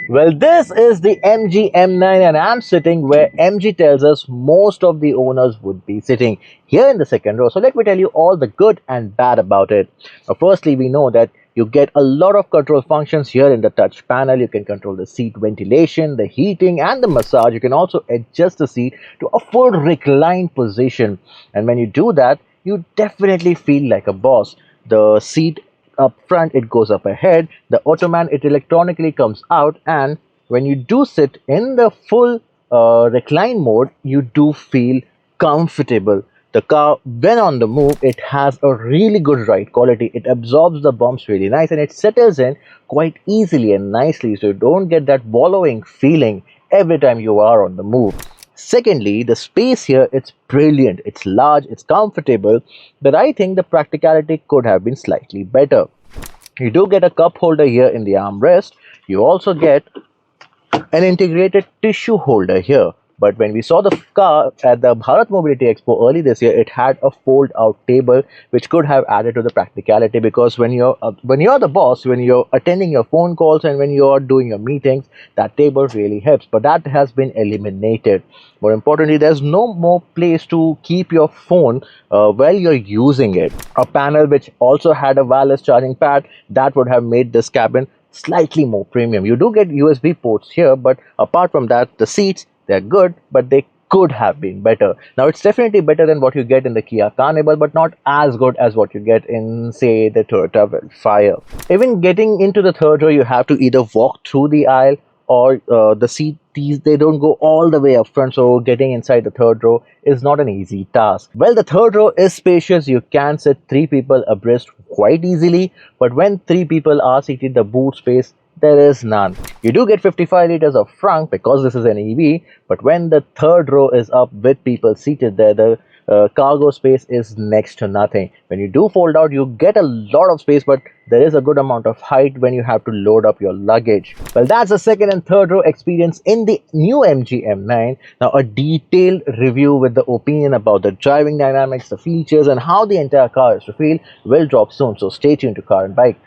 Well, this is the MG M9 and I'm sitting where MG tells us most of the owners would be sitting, here in the second row. So let me tell you all the good and bad about it. Firstly, we know that you get a lot of control functions here in the touch panel. You can control the seat ventilation, the heating and the massage. You can also adjust the seat to a full recline position. And when you do that, you definitely feel like a boss. The seat up front, it goes up ahead. The ottoman, it electronically comes out, and when you do sit in the full recline mode, you do feel comfortable. The car, when on the move, it has a really good ride quality. It absorbs the bumps really nice and it settles in quite easily and nicely, so you don't get that wallowing feeling every time you are on the move. Secondly, the space here, it's brilliant. It's large, it's comfortable, but I think the practicality could have been slightly better. You do get a cup holder here in the armrest. You also get an integrated tissue holder here. But when we saw the car at the Bharat Mobility Expo early this year, it had a fold-out table, which could have added to the practicality. Because when you're the boss, when you're attending your phone calls and when you're doing your meetings, that table really helps. But that has been eliminated. More importantly, there's no more place to keep your phone while you're using it. A panel which also had a wireless charging pad, that would have made this cabin slightly more premium. You do get USB ports here, but apart from that, the seats, they're good, but they could have been better. Now, it's definitely better than what you get in the Kia Carnival, but not as good as what you get in, say, the Toyota Fire. Even getting into the third row, you have to either walk through the aisle or the seat, these, they don't go all the way up front, so getting inside the third row is not an easy task. Well, the third row is spacious. You can sit three people abreast quite easily, but when three people are seated, the boot space, there is none. You do get 55 liters of frunk because this is an EV, but when the third row is up with people seated there, the cargo space is next to nothing. When you do fold out, you get a lot of space, but there is a good amount of height when you have to load up your luggage. Well, that's the second and third row experience in the new MG M9. Now, a detailed review with the opinion about the driving dynamics, the features, and how the entire car is to feel will drop soon. So stay tuned to Car and Bike.